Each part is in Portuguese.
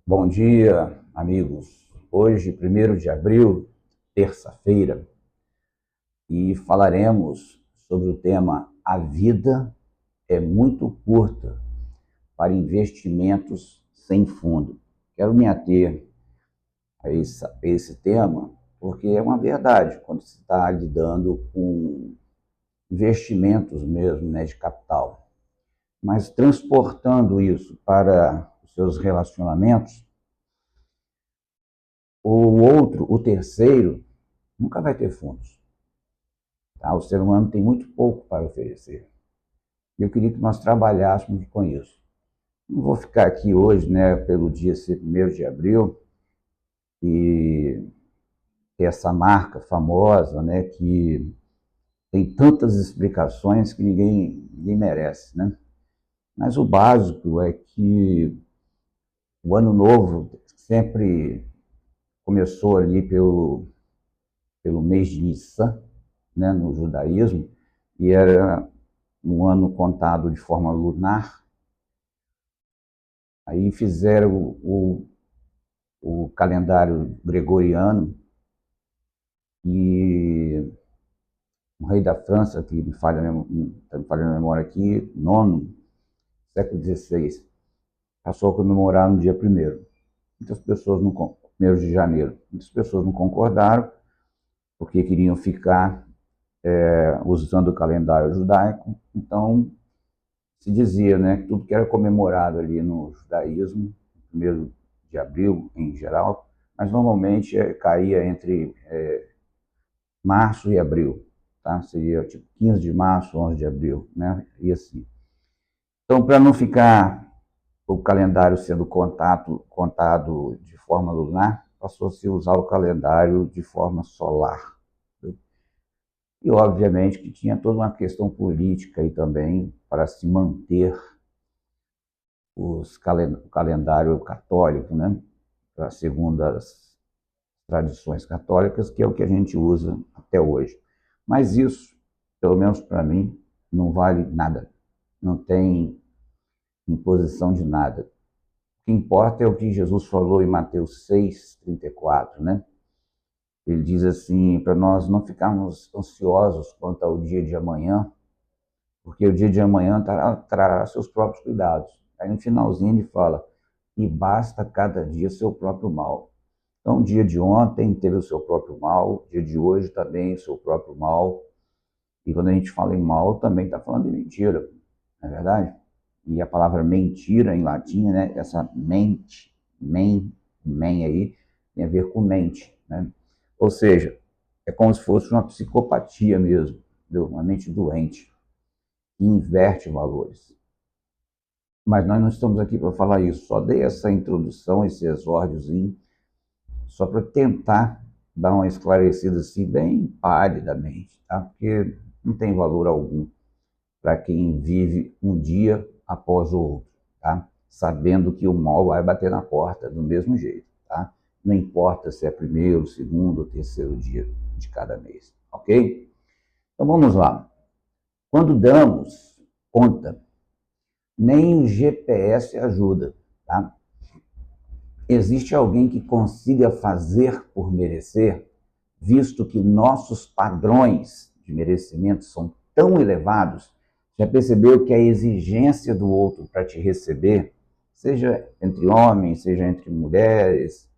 Bom dia, amigos. Hoje, 1º de abril, terça-feira, e falaremos sobre o tema A vida é muito curta para investimentos sem fundo. Quero me ater a esse tema porque é uma verdade quando se está lidando com investimentos mesmo, né, de capital. Mas transportando isso para os seus relacionamentos, o terceiro, nunca vai ter fundos. Tá? O ser humano tem muito pouco para oferecer. E eu queria que nós trabalhássemos com isso. Não vou ficar aqui hoje, né, pelo dia ser 1º de abril, e essa marca famosa, né, que tem tantas explicações que ninguém merece, né? Mas o básico é que o ano novo sempre começou ali pelo mês de Nissan, né, no judaísmo, e era um ano contado de forma lunar. Aí fizeram o calendário gregoriano, e o rei da França, que me falha a memória aqui, nono, século XVI, passou a comemorar no dia 1º. Muitas pessoas não, 1º de janeiro. Muitas pessoas não concordaram, porque queriam ficar usando o calendário judaico. Então, se dizia, né, que tudo que era comemorado ali no judaísmo, 1º de abril em geral, mas normalmente caía entre março e abril, tá? Seria tipo 15 de março, 11 de abril, né? E assim. Então, para não ficar o calendário sendo contado de forma lunar, passou-se a usar o calendário de forma solar. E, obviamente, que tinha toda uma questão política aí também para se manter o calendário católico, né? Segundo as tradições católicas, que é o que a gente usa até hoje. Mas isso, pelo menos para mim, não vale nada. Não tem imposição de nada. O que importa é o que Jesus falou em Mateus 6:34, né? Ele diz assim, para nós não ficarmos ansiosos quanto ao dia de amanhã, porque o dia de amanhã trará seus próprios cuidados. Aí no finalzinho ele fala, e basta cada dia seu próprio mal. Então, o dia de ontem teve o seu próprio mal, o dia de hoje também o seu próprio mal. E quando a gente fala em mal, também está falando de mentira, não é verdade? E a palavra mentira em latim, né? Essa mente, men aí, tem a ver com mente, né? Ou seja, é como se fosse uma psicopatia mesmo, entendeu? Uma mente doente, que inverte valores. Mas nós não estamos aqui para falar isso, só dei essa introdução, esse exórdiozinho, só para tentar dar uma esclarecida assim, bem palidamente, tá? Porque não tem valor algum para quem vive um dia após o outro, tá? Sabendo que o mal vai bater na porta do mesmo jeito, tá? Não importa se é 1º, 2º ou 3º dia de cada mês, ok? Então vamos lá. Quando damos conta, nem o GPS ajuda, tá? Existe alguém que consiga fazer por merecer, visto que nossos padrões de merecimento são tão elevados? Já percebeu que a exigência do outro para te receber, seja entre homens, seja entre mulheres,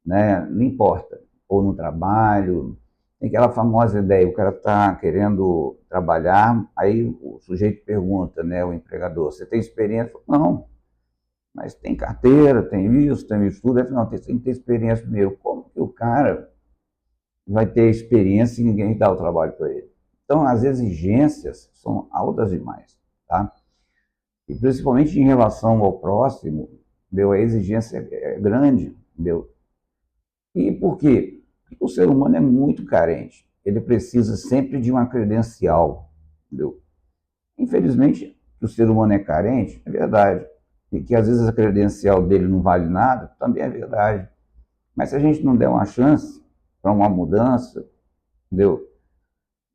né? Não importa, ou no trabalho, tem aquela famosa ideia, o cara está querendo trabalhar, aí o sujeito pergunta, né, o empregador, você tem experiência? Não, mas tem carteira, tem isso tudo. Não, tem que ter experiência primeiro. Como que o cara vai ter experiência e ninguém dá o trabalho para ele? Então, as exigências são altas demais, tá? E principalmente em relação ao próximo, entendeu? A exigência é grande, entendeu? E por quê? Porque o ser humano é muito carente. Ele precisa sempre de uma credencial, entendeu? Infelizmente, que o ser humano é carente, é verdade. E que às vezes a credencial dele não vale nada, também é verdade. Mas se a gente não der uma chance para uma mudança, entendeu?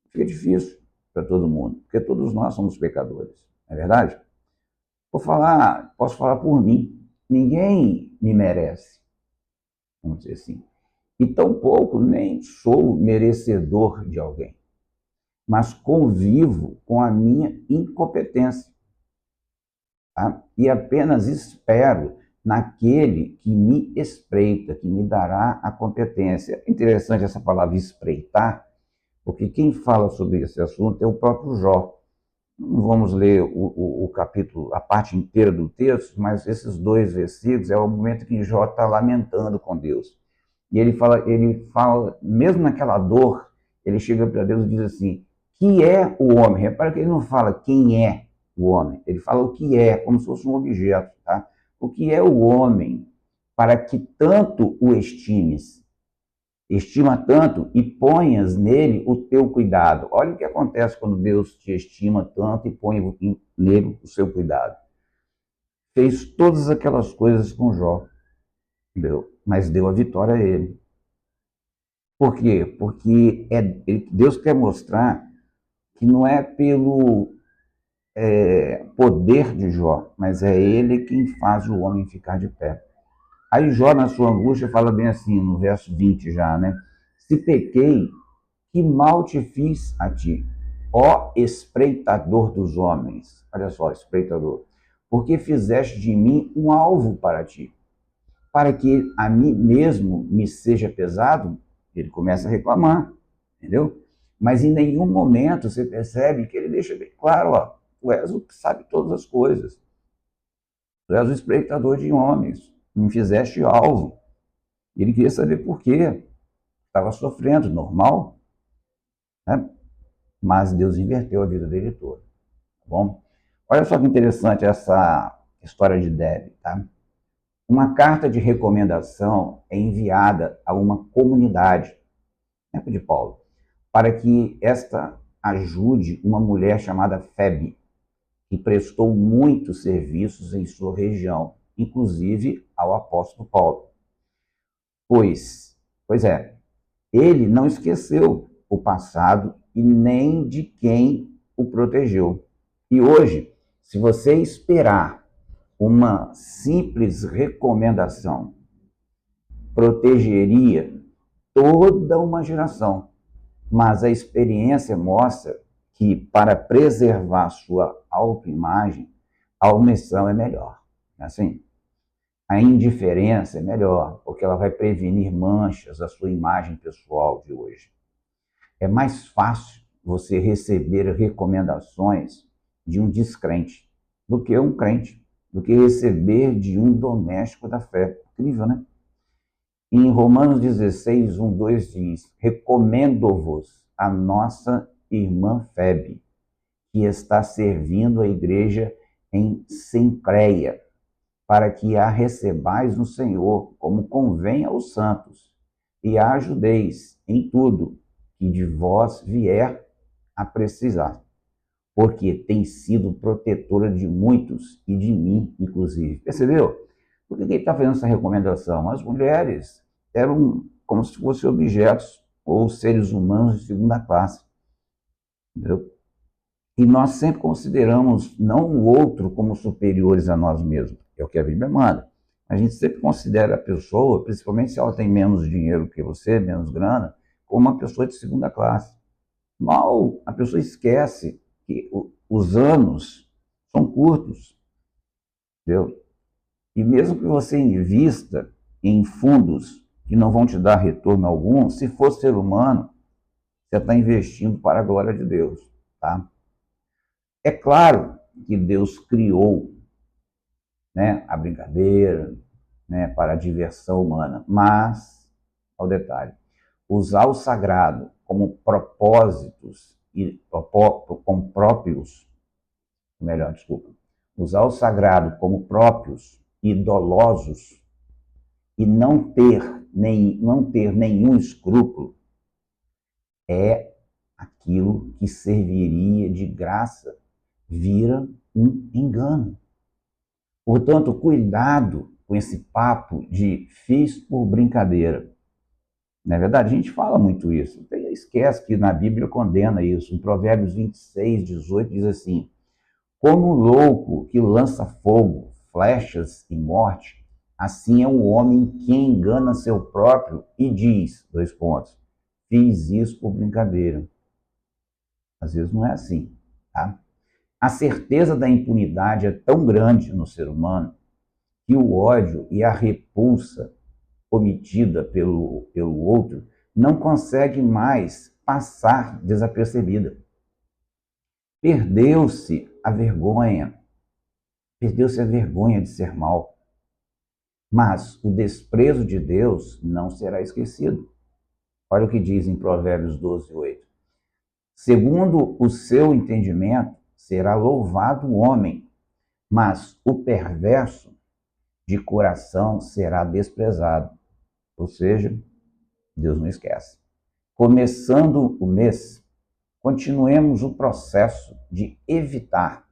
Fica difícil para todo mundo, porque todos nós somos pecadores, não é verdade? Posso falar por mim. me merece, vamos dizer assim. E tampouco nem sou merecedor de alguém, mas convivo com a minha incompetência, tá? E apenas espero naquele que me espreita, que me dará a competência. É interessante essa palavra espreitar, porque quem fala sobre esse assunto é o próprio Jó. Não vamos ler o capítulo, a parte inteira do texto, mas esses 2 versículos é o momento que Jó está lamentando com Deus. E ele fala, mesmo naquela dor, ele chega para Deus e diz assim: que é o homem? Repara que ele não fala quem é o homem, ele fala o que é, como se fosse um objeto, tá? O que é o homem para que tanto o estimes? Estima tanto e ponhas nele o teu cuidado. Olha o que acontece quando Deus te estima tanto e põe nele o seu cuidado. Fez todas aquelas coisas com Jó, mas deu a vitória a ele. Por quê? Porque Deus quer mostrar que não é pelo poder de Jó, mas é ele quem faz o homem ficar de pé. Aí Jó, na sua angústia, fala bem assim, no verso 20 já, né? Se pequei, que mal te fiz a ti, ó espreitador dos homens. Olha só, espreitador. Porque fizeste de mim um alvo para ti, para que a mim mesmo me seja pesado. Ele começa a reclamar, entendeu? Mas em nenhum momento você percebe que ele deixa bem claro, ó, tu és o que sabe todas as coisas. Tu és o espreitador de homens, me fizeste alvo. Ele queria saber por quê. Estava sofrendo, normal, né? Mas Deus inverteu a vida dele toda, tá bom? Olha só que interessante essa história de Deb, tá? Uma carta de recomendação é enviada a uma comunidade, tempo de Paulo, para que esta ajude uma mulher chamada Febe, que prestou muitos serviços em sua região, inclusive ao apóstolo Paulo. Pois é, ele não esqueceu o passado e nem de quem o protegeu. E hoje, se você esperar uma simples recomendação, protegeria toda uma geração. Mas a experiência mostra que, para preservar sua autoimagem, a omissão é melhor. Assim, a indiferença é melhor, porque ela vai prevenir manchas da sua imagem pessoal de hoje. É mais fácil você receber recomendações de um descrente do que um crente, do que receber de um doméstico da fé. Incrível, né? Em Romanos 16, 1, 2 diz: recomendo-vos a nossa irmã Febe, que está servindo a igreja em Cencreia, para que a recebais no Senhor, como convém aos santos, e a ajudeis em tudo que de vós vier a precisar, porque tem sido protetora de muitos e de mim, inclusive. Percebeu? Por que ele está fazendo essa recomendação? As mulheres eram como se fossem objetos ou seres humanos de segunda classe. Entendeu? E nós sempre consideramos não o outro como superiores a nós mesmos. É o que a Bíblia manda. A gente sempre considera a pessoa, principalmente se ela tem menos dinheiro que você, menos grana, como uma pessoa de segunda classe. Mal a pessoa esquece que os anos são curtos, entendeu? E mesmo que você invista em fundos que não vão te dar retorno algum, se for ser humano, você está investindo para a glória de Deus, tá? É claro que Deus criou, né, a brincadeira, né, para a diversão humana, mas, ao detalhe, usar o sagrado como propósitos e como próprios, melhor, desculpa, usar o sagrado como próprios e dolosos e não ter nenhum escrúpulo é aquilo que serviria de graça, vira um engano. Portanto, cuidado com esse papo de fiz por brincadeira. Não é verdade? A gente fala muito isso. Esquece que na Bíblia condena isso. Em Provérbios 26, 18 diz assim: como um louco que lança fogo, flechas e morte, Assim é o homem que engana seu próprio e diz, dois pontos, fiz isso por brincadeira. Às vezes não é assim, tá? A certeza da impunidade é tão grande no ser humano que o ódio e a repulsa cometida pelo outro não consegue mais passar desapercebida. Perdeu-se a vergonha, perdeu-se a vergonha de ser mal. Mas o desprezo de Deus não será esquecido. Olha o que diz em Provérbios 12:8. Segundo o seu entendimento, será louvado o homem, mas o perverso de coração será desprezado. Ou seja, Deus não esquece. Começando o mês, continuemos o processo de evitar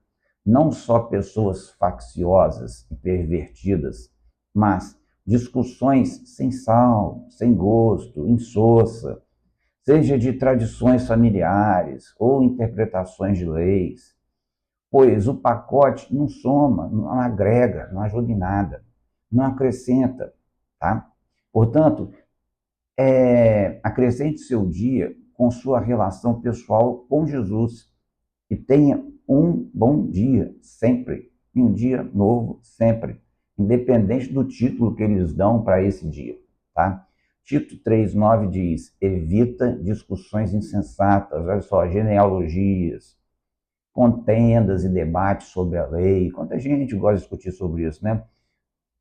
não só pessoas facciosas e pervertidas, mas discussões sem sal, sem gosto, insossa, seja de tradições familiares ou interpretações de leis, pois o pacote não soma, não agrega, não ajuda em nada, não acrescenta, tá? Portanto, acrescente seu dia com sua relação pessoal com Jesus e tenha um bom dia sempre, e um dia novo sempre, independente do título que eles dão para esse dia, tá? Tito 3:9 diz: evita discussões insensatas, olha só, genealogias, contendas e debates sobre a lei. Quanta gente gosta de discutir sobre isso, né?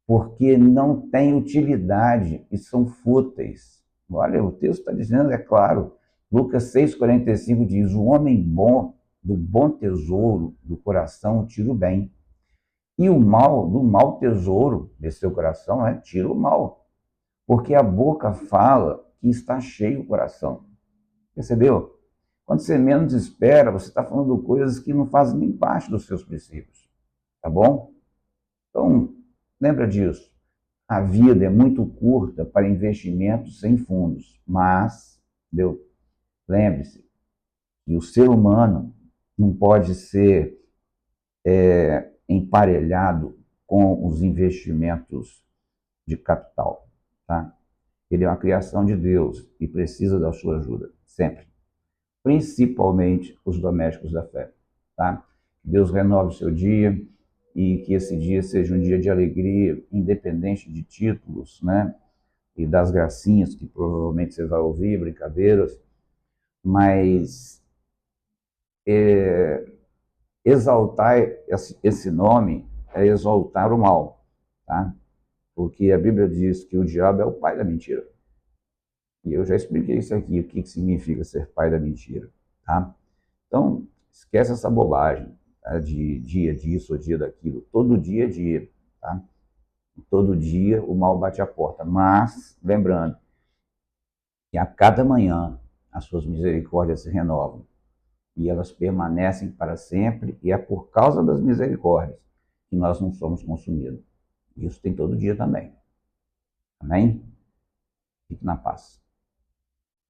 Porque não tem utilidade e são fúteis. Olha, o texto está dizendo, é claro, Lucas 6,45 diz: o homem bom, do bom tesouro do coração, tira o bem. E o mal, do mau tesouro desse seu coração, tira o mal. Porque a boca fala que está cheio o coração. Percebeu? Quando você menos espera, você está falando coisas que não fazem nem parte dos seus princípios. Tá bom? Então, lembra disso. A vida é muito curta para investimentos sem fundos, mas, lembre-se que o ser humano não pode ser emparelhado com os investimentos de capital, tá? Ele é uma criação de Deus e precisa da sua ajuda, sempre. Principalmente os domésticos da fé, tá? Deus renove o seu dia e que esse dia seja um dia de alegria, independente de títulos, né? E das gracinhas que provavelmente você vai ouvir, brincadeiras, mas exaltar esse nome é exaltar o mal, tá? Porque a Bíblia diz que o diabo é o pai da mentira. E eu já expliquei isso aqui, o que significa ser pai da mentira, tá? Então, esquece essa bobagem, tá? De dia disso ou dia daquilo. Todo dia é dia, tá? Todo dia o mal bate a porta. Mas, lembrando, que a cada manhã as suas misericórdias se renovam e elas permanecem para sempre, e é por causa das misericórdias que nós não somos consumidos. Isso tem todo dia também. Amém? Fique na paz.